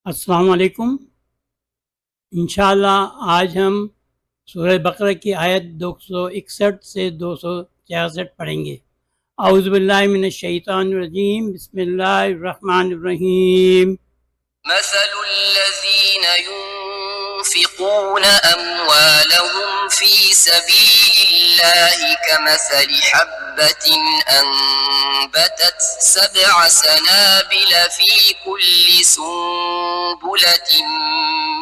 السلام علیکم۔ انشاءاللہ آج ہم سورہ بقرہ کی آیت 261 سے 266 پڑھیں گے۔ اعوذ باللہ من الشیطان الرجیم، بسم اللہ الرحمن الرحیم۔ مثل الذين ينفقون أموالهم في سبيل الله كمثل حبة أنبتت 7 سنابل في كل سنبلة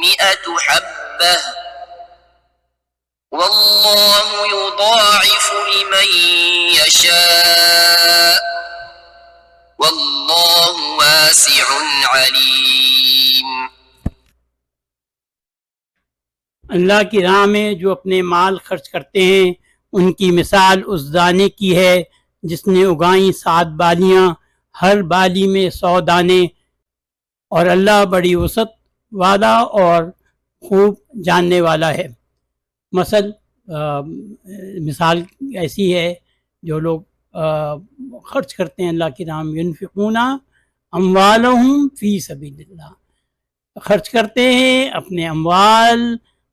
100 حبة والله يضاعف لمن يشاء واللہ واسع علیم۔ اللہ کی راہ میں جو اپنے مال خرچ کرتے ہیں ان کی مثال اس دانے کی ہے جس نے اگائیں 7 بالیاں، ہر بالی میں 100 دانے، اور اللہ بڑی وسعت والا اور خوب جاننے والا ہے۔ مثال ایسی ہے جو لوگ خرچ کرتے ہیں اللہ کی راہ میں، ينفقون اموالہم فی سبیل اللہ، خرچ کرتے ہیں اپنے اموال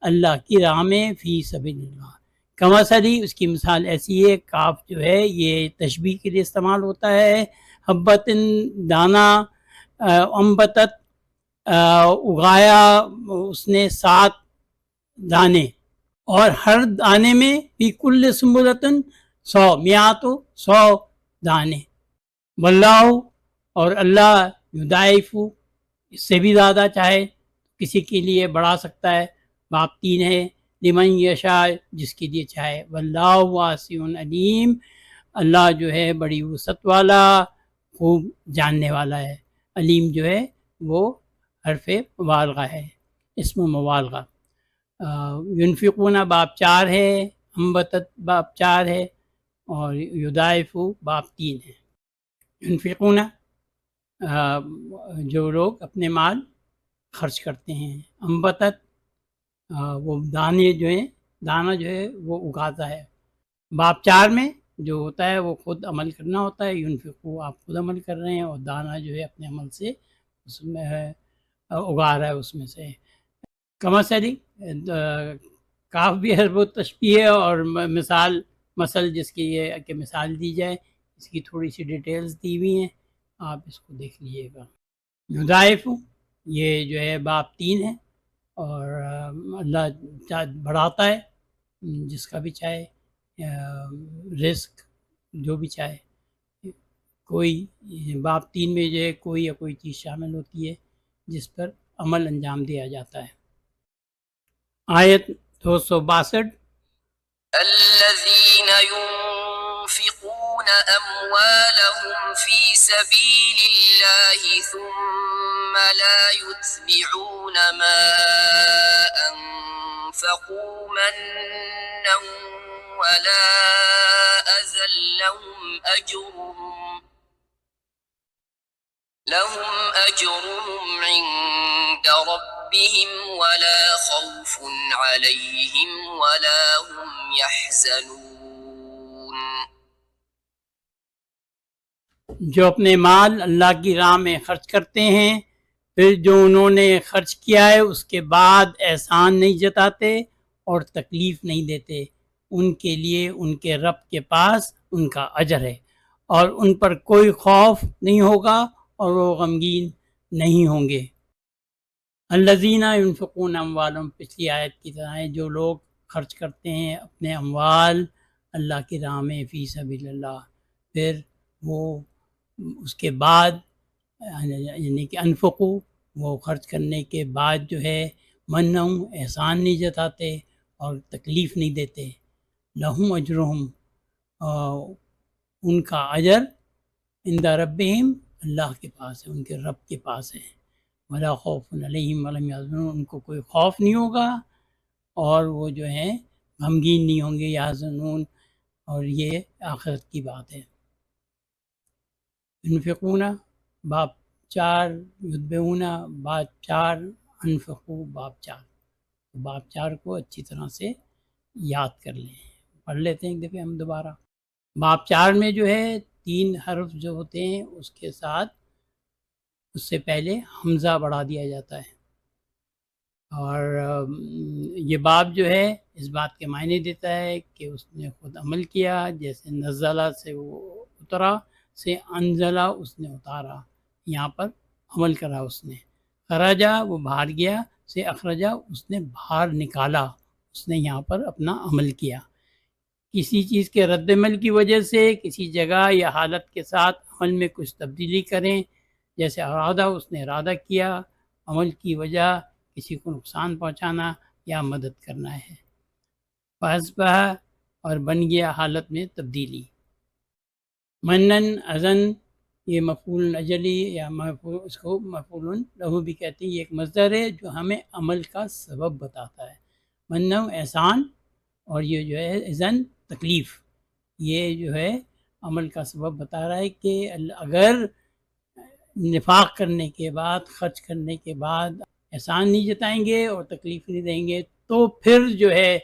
اللہ کی راہ میں، فی سبیل اللہ۔ کمثلی، اس کی مثال ایسی ہے، کاف جو ہے یہ تشبیہ کے لیے استعمال ہوتا ہے، حبۃ دانہ، انبتت اگایا اس نے 7 دانے، اور ہر دانے میں فی کل سنبلۃ 100 دانے، واللہ، اور اللہ یضاعف، اس سے بھی زیادہ چاہے کسی کے لیے بڑھا سکتا ہے، باب 3 ہے، لمن یشاء، جس کے لیے چاہے، واللہ واسع علیم، اللہ جو ہے بڑی وسعت والا خوب جاننے والا ہے۔ علیم جو ہے وہ حرف مبالغہ ہے، اسم مبالغہ۔ ينفقون باب 4 ہے، انبتت باب 4 ہے، اور یضاعف باب 3 ہے۔ ينفقون جو لوگ اپنے مال خرچ کرتے ہیں، انبتت وہ دانے جو ہیں، دانہ جو ہے وہ اگاتا ہے۔ باب 4 میں جو ہوتا ہے وہ خود عمل کرنا ہوتا ہے، ينفقو آپ خود عمل کر رہے ہیں، اور دانہ جو ہے اپنے عمل سے اس میں اگا رہا ہے اس میں سے۔ کمثلی، کاف بھی حرف تشبیہ ہے، اور مثل جس کی یہ کہ مثال دی جائے، اس کی تھوڑی سی ڈیٹیلز دی ہوئی ہیں، آپ اس کو دیکھ لیجیے گا۔ یضاعف، یہ جو ہے باب 3 ہے، اور اللہ بڑھاتا ہے جس کا بھی چاہے، رزق جو بھی چاہے۔ کوئی باب 3 میں جو ہے کوئی یا کوئی چیز شامل ہوتی ہے جس پر عمل انجام دیا جاتا ہے۔ آیت 262، الذين ينفقون أموالهم في سبيل الله ثم لا يتبعون ما أنفقوا منا ولا أذى لهم أجرهم عند ربهم ولا خوف عليهم ولا هم يحزنون۔ جو اپنے مال اللہ کی راہ میں خرچ کرتے ہیں، پھر جو انہوں نے خرچ کیا ہے اس کے بعد احسان نہیں جتاتے اور تکلیف نہیں دیتے، ان کے لیے ان کے رب کے پاس ان کا اجر ہے، اور ان پر کوئی خوف نہیں ہوگا اور وہ غمگین نہیں ہوں گے۔ الذین ينفقون اموالہم، پچھلی آیت کی طرح ہے، جو لوگ خرچ کرتے ہیں اپنے اموال اللہ کی راہ میں، فی سبیل اللہ، پھر وہ اس کے بعد یعنی کہ انفقو، وہ خرچ کرنے کے بعد جو ہے منعم، احسان نہیں جتاتے اور تکلیف نہیں دیتے، لہم اجرہم، ان کا اجر عند ربہم، اللہ کے پاس ہے، ان کے رب کے پاس ہے، ولا خوف علیہم ولا هم يحزنون، ان کو کوئی خوف نہیں ہوگا اور وہ جو ہیں غمگین نہیں ہوں گے، یحزنون، اور یہ آخرت کی بات ہے۔ ينفقون باب 4، یتبعون باب 4، انفقو باب 4، باب 4 کو اچھی طرح سے یاد کر لیں، پڑھ لیتے ہیں ایک دفعہ ہم دوبارہ۔ باب 4 میں جو ہے 3 حرف جو ہوتے ہیں اس کے ساتھ اس سے پہلے حمزہ بڑھا دیا جاتا ہے. اور یہ باب جو ہے اس بات کے معنی دیتا ہے کہ اس نے خود عمل کیا، جیسے نزلہ سے وہ اترا، سے انزلہ اس نے اتارا، یہاں پر عمل کرا اس نے. خرجہ وہ باہر گیا، سے اخرجہ اس نے باہر نکالا، اس نے یہاں پر اپنا عمل کیا. کسی چیز کے رد عمل کی وجہ سے کسی جگہ یا حالت کے ساتھ عمل میں کچھ تبدیلی کریں، جیسے ارادہ اس نے ارادہ کیا، عمل کی وجہ کسی کو نقصان پہنچانا یا مدد کرنا ہے. فاصبح اور بن گیا حالت میں تبدیلی. منن ازن یہ مفعول اجلی یا مفعول، اس کو مفعول لہو بھی کہتے ہیں. یہ ایک مصدر ہے جو ہمیں عمل کا سبب بتاتا ہے. منو احسان، اور یہ جو ہے اذن تکلیف، یہ جو ہے عمل کا سبب بتا رہا ہے کہ اگر نفاق کرنے کے بعد، خرچ کرنے کے بعد احسان نہیں جتائیں گے اور تکلیف نہیں دیں گے، تو پھر جو ہے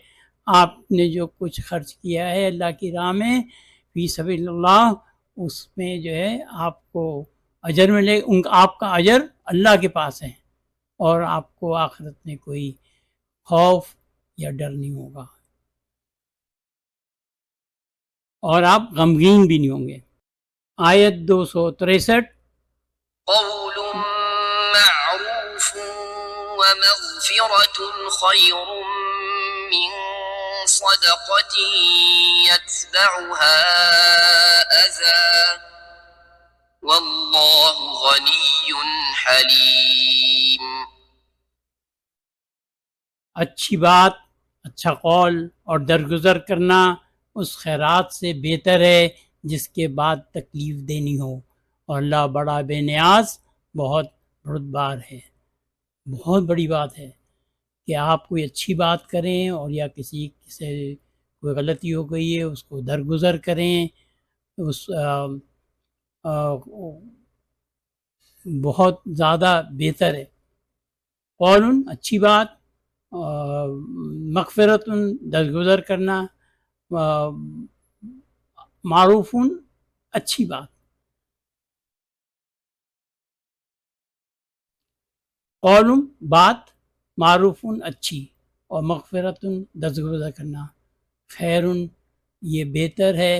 آپ نے جو کچھ خرچ کیا ہے اللہ کی راہ میں فی سبیل اللہ، اس میں جو ہے آپ کو اجر ملے. آپ کا اجر اللہ کے پاس ہے، اور آپ کو آخرت میں کوئی خوف یا ڈر نہیں ہوگا، اور آپ غمگین بھی نہیں ہوں گے. آیت 263. قول معروف ومغفرة خير من صدقة يتبعها أذى والله غني حليم. اچھی بات، اچھا قول اور درگزر کرنا اس خیرات سے بہتر ہے جس کے بعد تکلیف دینی ہو، اور اللہ بڑا بے نیاز، بہت بردبار ہے. بہت بڑی بات ہے کہ آپ کوئی اچھی بات کریں، اور یا کسی سے کوئی غلطی ہو گئی ہے اس کو درگزر کریں، اس بہت زیادہ بہتر ہے. قول اچھی بات، مغفرت درگزر کرنا، معروف اچھی بات. قول بات، معروف اچھی، اور مغفرت درگزر کرنا، خیر یہ بہتر ہے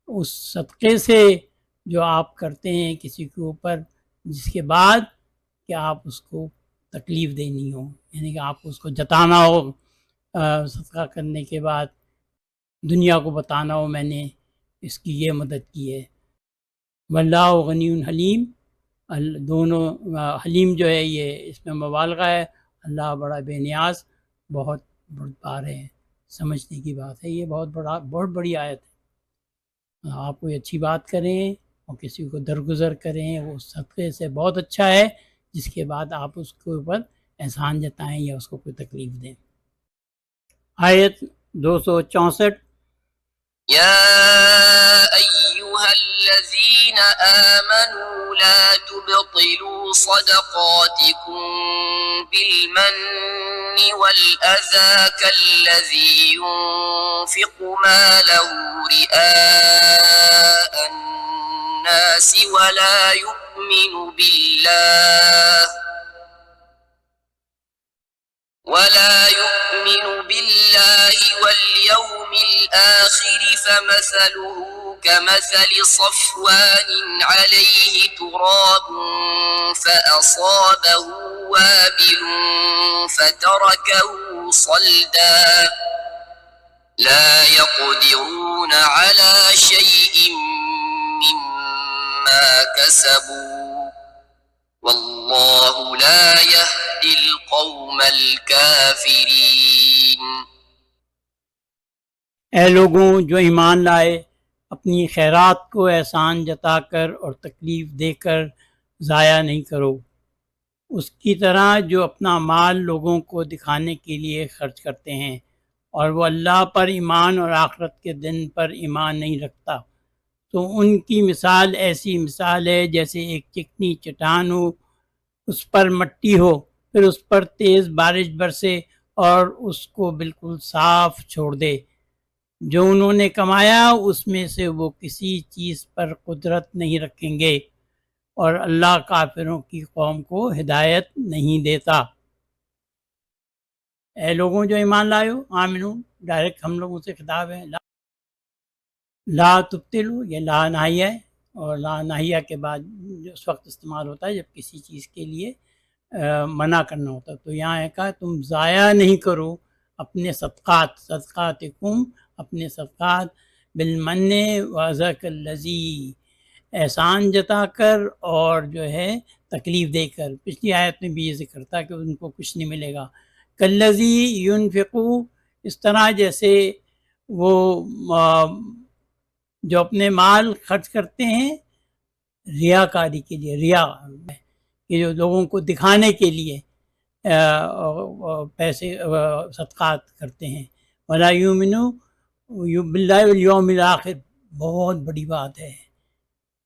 اس صدقے سے جو آپ کرتے ہیں کسی کے اوپر، جس کے بعد کہ آپ اس کو تکلیف دینی ہو، یعنی کہ آپ اس کو جتانا ہو، صدقہ کرنے کے بعد دنیا کو بتانا ہو میں نے اس کی یہ مدد کی ہے. واللہ غنی حلیم، دونوں حلیم جو ہے یہ اس میں مبالغہ ہے، اللہ بڑا بے نیاز، بہت بردبار ہے. سمجھنے کی بات ہے، یہ بہت بڑی آیت ہے. آپ کوئی اچھی بات کریں اور کسی کو درگزر کریں، وہ صدقے سے بہت اچھا ہے جس کے بعد آپ اس کے اوپر احسان جتائیں یا اس کو کوئی تکلیف دیں. آیت 264. يا أيها الذين آمنوا لا تبطلوا صدقاتكم بالمن والأذى كالذي ينفق ماله رئاء الناس ولا يؤمن بالله واليوم الآخر فمثله كمثل صفوان عليه تراب فأصابه وابل فتركه صلدا لا يقدرون على شيء مما كسبوا والله لا يهدي القوم الكافرين. اے لوگوں جو ایمان لائے، اپنی خیرات کو احسان جتا کر اور تکلیف دے کر ضائع نہیں کرو، اس کی طرح جو اپنا مال لوگوں کو دکھانے کے لیے خرچ کرتے ہیں اور وہ اللہ پر ایمان اور آخرت کے دن پر ایمان نہیں رکھتا، تو ان کی مثال ایسی مثال ہے جیسے ایک چکنی چٹان ہو، اس پر مٹی ہو، پھر اس پر تیز بارش برسے اور اس کو بالکل صاف چھوڑ دے. جو انہوں نے کمایا اس میں سے وہ کسی چیز پر قدرت نہیں رکھیں گے، اور اللہ کافروں کی قوم کو ہدایت نہیں دیتا۔ اے لوگوں جو ایمان لائے ہو، آمنو ڈائریکٹ ہم لوگوں سے خطاب ہے، لا تبتلو، یہ لا ناہیہ ہے، اور لا ناہیہ کے بعد جو اس وقت استعمال ہوتا ہے جب کسی چیز کے لیے منع کرنا ہوتا ہے، تو یہاں ہے کہا تم ضائع نہیں کرو اپنے صدقاتکم، اپنے صدقات، بالمن وذاک الذی، احسان جتا کر اور جو ہے تکلیف دے کر۔ پچھلی آیت میں بھی یہ ذکر تھا کہ ان کو کچھ نہیں ملے گا۔ کالذی ینفقو، اس طرح جیسے وہ جو اپنے مال خرچ کرتے ہیں ریاکاری کے لیے، ریا کہ جو لوگوں کو دکھانے کے لیے پیسے صدقات کرتے ہیں، ولا یؤمنو باللہ والیوم الآخر، بہت بڑی بات ہے،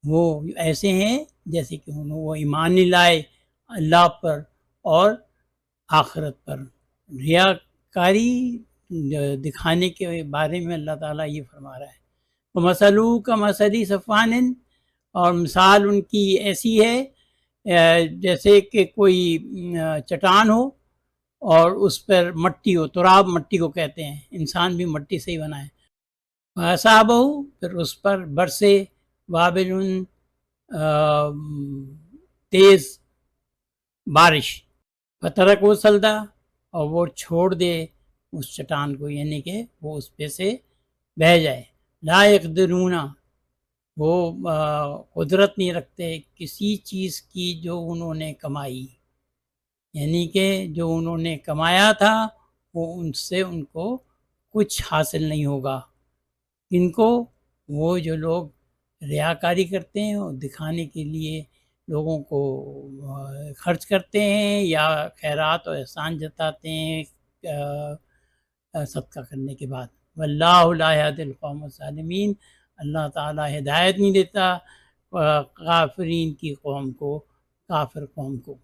وہ ایسے ہیں جیسے کہ وہ ایمان نہیں لائے اللہ پر اور آخرت پر۔ ریاکاری دکھانے کے بارے میں اللہ تعالیٰ یہ فرما رہا ہے، وَمَثَلُهُ كَمَثَلِ صَفْوَانٍ، اور مثال ان کی ایسی ہے جیسے کہ کوئی چٹان ہو اور اس پر مٹی ہو، تراب مٹی کو کہتے ہیں، انسان بھی مٹی سے ہی بنا ہے، فَأَصَابَهُ، پھر اس پر برسے، وابل، تیز بارش، فترکہ صلدا، اور وہ چھوڑ دے اس چٹان کو، یعنی کہ وہ اس پہ سے بہہ جائے، لا یقدرون، وہ قدرت نہیں رکھتے کسی چیز کی جو انہوں نے کمائی، یعنی کہ جو انہوں نے کمایا تھا وہ ان سے ان کو کچھ حاصل نہیں ہوگا۔ ان کو، وہ جو لوگ ریاکاری کرتے ہیں اور دکھانے کے لیے لوگوں کو خرچ کرتے ہیں یا خیرات اور احسان جتاتے ہیں صدقہ کرنے کے بعد، واللہ لا یہدی القوم الظالمین، اللہ تعالیٰ ہدایت نہیں دیتا کافرین کی قوم کو، کافر قوم کو۔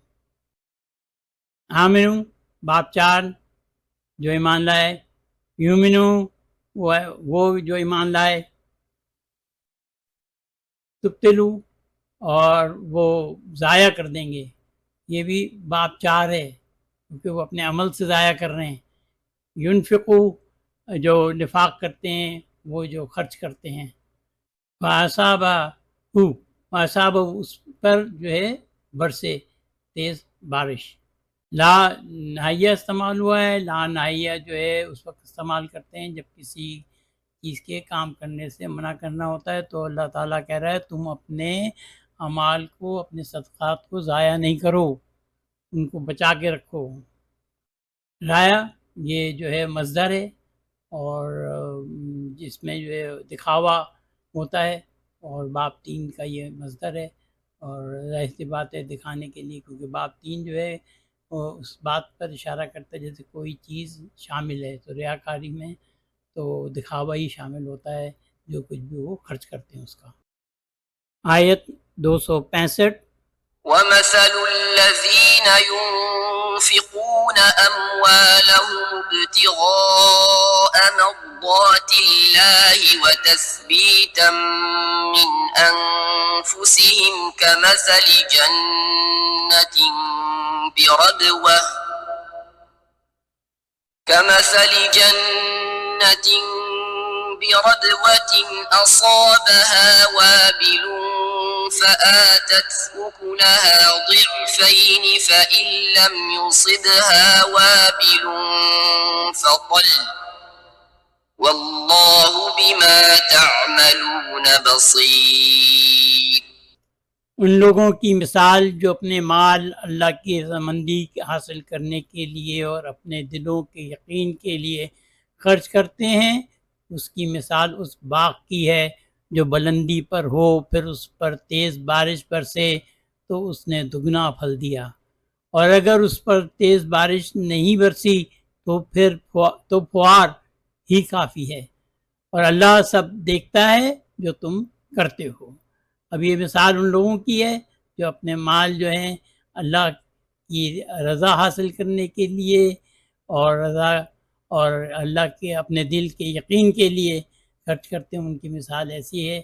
آمنو باب 4، جو ایمان لائے، یومنو وہ جو ایمان لائے، تبتلو اور وہ ضائع کر دیں گے، یہ بھی باب 4 ہے کیونکہ وہ اپنے عمل سے ضائع کر رہے ہیں۔ ینفقو، جو نفاق کرتے ہیں، وہ جو خرچ کرتے ہیں، فاصابہ اس پر جو ہے برسے تیز بارش۔ لا ناہیہ استعمال ہوا ہے، لا ناہیہ جو ہے اس وقت استعمال کرتے ہیں جب کسی چیز کے کام کرنے سے منع کرنا ہوتا ہے، تو اللہ تعالیٰ کہہ رہا ہے تم اپنے اعمال کو، اپنے صدقات کو ضائع نہیں کرو، ان کو بچا کے رکھو۔ رایا، یہ جو ہے مصدر ہے اور جس میں جو ہے دکھاوا ہوتا ہے، اور باب 3 کا یہ مصدر ہے، اور ظاہر سی بات ہے دکھانے کے لیے، کیونکہ باب 3 جو ہے وہ اس بات پر اشارہ کرتا ہے جیسے کوئی چیز شامل ہے، تو ریاکاری میں تو دکھاوا ہی شامل ہوتا ہے، جو کچھ بھی وہ خرچ کرتے ہیں اس کا۔ آیت 265، ومثل الذين ينفقون أموالهم ابتغاء مرضات الله وتثبيتا من أنفسهم كمثل جنة بربوة أصابها وابل فآتت أكلها ضعفين فإن لم يصبها وابل فطل والله بما تعملون بصير۔ ان لوگوں کی مثال جو اپنے مال اللہ کی رضامندی حاصل کرنے کے لیے اور اپنے دلوں کے یقین کے لیے خرچ کرتے ہیں، اس کی مثال اس باغ کی ہے جو بلندی پر ہو، پھر اس پر تیز بارش برسے تو اس نے دگنا پھل دیا، اور اگر اس پر تیز بارش نہیں برسی تو فوار ہی کافی ہے، اور اللہ سب دیکھتا ہے جو تم کرتے ہو۔ اب یہ مثال ان لوگوں کی ہے جو اپنے مال جو ہیں اللہ کی رضا حاصل کرنے کے لیے اور اللہ کے اپنے دل کے یقین کے لیے خرچ کرتے ہیں۔ ان کی مثال ایسی ہے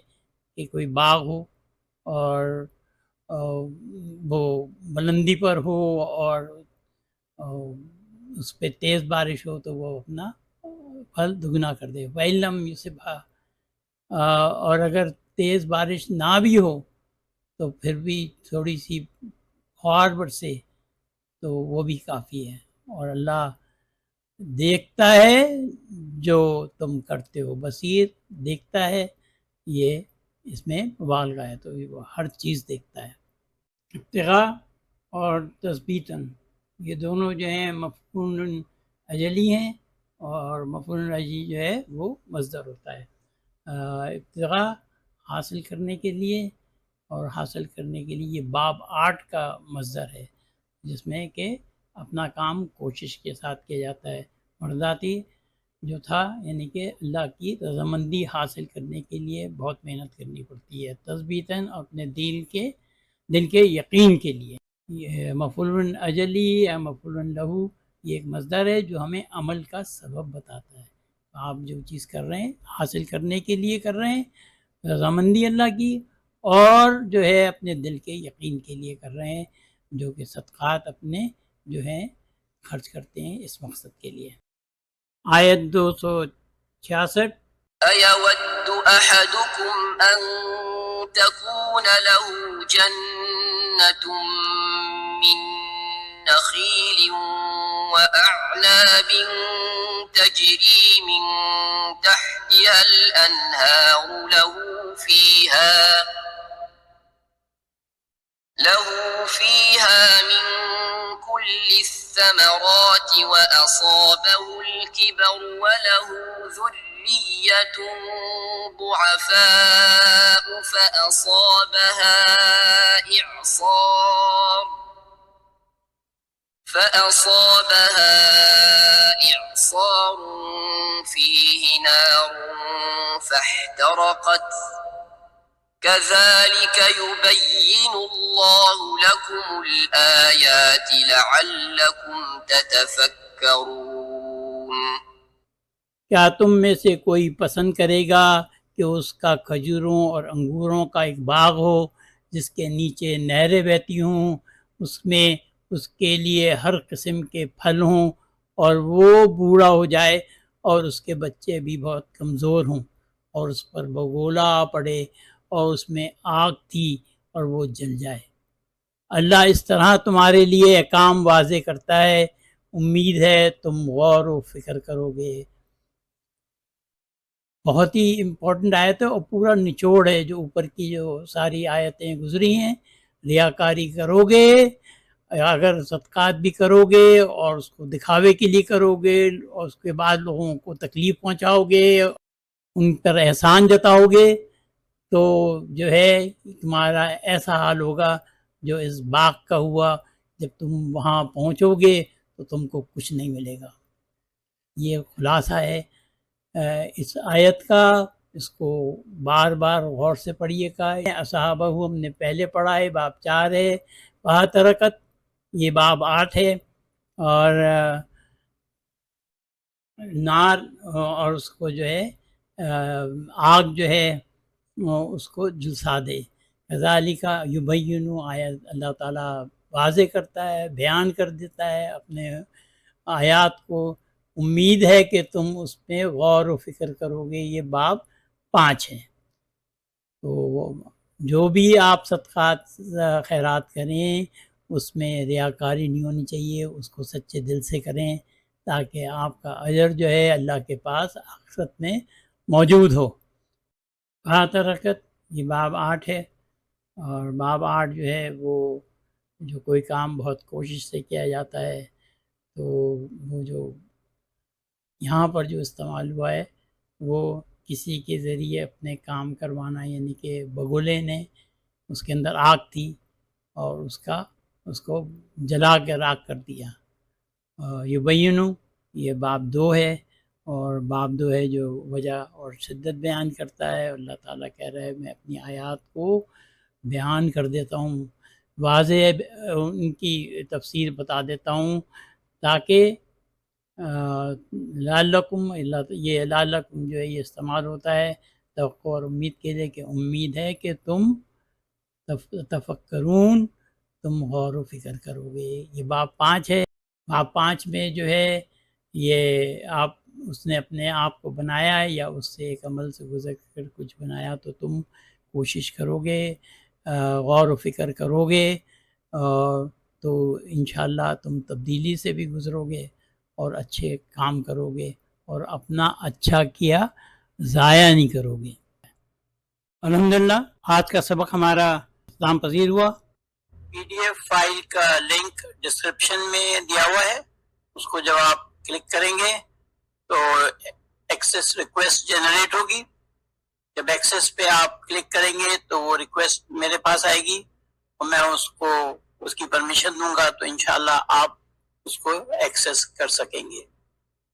کہ کوئی باغ ہو اور وہ بلندی پر ہو اور اس پہ تیز بارش ہو تو وہ اپنا پھل دگنا کر دے. وَإِلَّمْ يُصِبْهَا، اور اگر تیز بارش نہ بھی ہو تو پھر بھی تھوڑی سی فوار برسے تو وہ بھی کافی ہے. اور اللہ دیکھتا ہے جو تم کرتے ہو، بصیر دیکھتا ہے. یہ اس میں مبالغہ ہے، تو وہ ہر چیز دیکھتا ہے. ابتغاء اور تثبیتاً، یہ دونوں جو ہیں مفعول اجلی ہیں، اور مفعول اجلی جو ہے وہ مصدر ہوتا ہے. ابتغاء حاصل کرنے کے لیے، اور حاصل کرنے کے لیے یہ باب 8 کا مصدر ہے، جس میں کہ اپنا کام کوشش کے ساتھ کیا جاتا ہے. مرضاتی جو تھا یعنی کہ اللہ کی رضامندی حاصل کرنے کے لیے بہت محنت کرنی پڑتی ہے. تثبیتاً اپنے دل کے یقین کے لیے. یہ مفعول اجلی یا مفعول لہو یہ ایک مصدر ہے جو ہمیں عمل کا سبب بتاتا ہے. آپ جو چیز کر رہے ہیں حاصل کرنے کے لیے کر رہے ہیں رضامندی اللہ کی، اور جو ہے اپنے دل کے یقین کے لیے کر رہے ہیں، جو کہ صدقات اپنے جو ہیں خرچ کرتے ہیں اس مقصد کے لیے. آیت 266. أيود أحدكم أن تكون له جنة من نخيل وأعناب تجري من تحتها الأنهار له فيها من كل الثمرات وأصابه الكبر وله ذرية ضعفاء فأصابها إعصار فيه نار فاحترقت كذلك يبين الله لكم الآيات لعلكم تتفكرون. کیا تم میں سے کوئی پسند کرے گا کہ اس کا کھجوروں اور انگوروں کا ایک باغ ہو جس کے نیچے نہریں بہتی ہوں، اس میں اس کے لیے ہر قسم کے پھل ہوں، اور وہ بوڑھا ہو جائے اور اس کے بچے بھی بہت کمزور ہوں، اور اس پر بگولا آ پڑے اور اس میں آگ تھی اور وہ جل جائے. اللہ اس طرح تمہارے لیے احکام واضح کرتا ہے، امید ہے تم غور و فکر کرو گے. بہت ہی امپورٹنٹ آیت ہے، اور پورا نچوڑ ہے جو اوپر کی جو ساری آیتیں گزری ہیں. ریاکاری کرو گے، اگر صدقات بھی کرو گے اور اس کو دکھاوے کے لیے کرو گے، اور اس کے بعد لوگوں کو تکلیف پہنچاؤ گے، ان پر احسان جتاؤ گے، تو جو ہے تمہارا ایسا حال ہوگا جو اس باغ کا ہوا. جب تم وہاں پہنچو گے تو تم کو کچھ نہیں ملے گا. یہ خلاصہ ہے اس آیت کا. اس کو بار بار غور سے پڑھیے گا. اصحابہ ہم نے پہلے پڑھا ہے، باب 4 ہے. فَاتَرَکَت یہ باب 8 ہے. اور نار اور اس کو جو ہے آگ جو ہے اس کو جھلسا دے. کذالک یبین آیت، اللہ تعالیٰ واضح کرتا ہے، بیان کر دیتا ہے اپنے آیات کو. امید ہے کہ تم اس پہ غور و فکر کرو گے. یہ باب 5 ہے. تو جو بھی آپ صدقات خیرات کریں اس میں ریاکاری نہیں ہونی چاہیے، اس کو سچے دل سے کریں تاکہ آپ کا اجر جو ہے اللہ کے پاس آخرت میں موجود ہو. فَاتَرَکَت یہ باب 8 ہے. اور باب 8 جو ہے وہ جو کوئی کام بہت کوشش سے کیا جاتا ہے، تو وہ جو یہاں پر جو استعمال ہوا ہے وہ کسی کے ذریعے اپنے کام کروانا، یعنی کہ بگولے نے اس کے اندر آگ تھی اور اس کو جلا کے راکھ کر دیا. یبینو یہ باب 2 ہے. اور باب 2 ہے جو وجہ اور شدت بیان کرتا ہے. اللہ تعالیٰ کہہ رہا ہے میں اپنی آیات کو بیان کر دیتا ہوں، واضح ان کی تفسیر بتا دیتا ہوں تاکہ لعلکم، یہ لعلکم جو ہے یہ استعمال ہوتا ہے توقع اور امید کے لیے، کہ امید ہے کہ تم تفکرون، تم غور و فکر کرو گے. یہ باب 5 ہے. باب 5 میں جو ہے یہ آپ اس نے اپنے آپ کو بنایا ہے یا اس سے ایک عمل سے گزر کر کچھ بنایا تو تم کوشش کرو گے، غور و فکر کرو گے، تو انشاءاللہ تم تبدیلی سے بھی گزرو گے اور اچھے کام کرو گے اور اپنا اچھا کیا ضائع نہیں کرو گے. الحمدللہ آج کا سبق ہمارا اختتام پذیر ہوا. پی ڈی ایف فائل کا لنک ڈسکرپشن میں دیا ہوا ہے، اس کو جب آپ کلک کریں گے تو ایکسیس ریکویسٹ جنریٹ ہوگی. جب ایکسیس پہ آپ کلک کریں گے تو وہ ریکویسٹ میرے پاس آئے گی اور میں اس کی پرمیشن دوں گا تو انشاءاللہ آپ اس کو ایکسیس کر سکیں گے.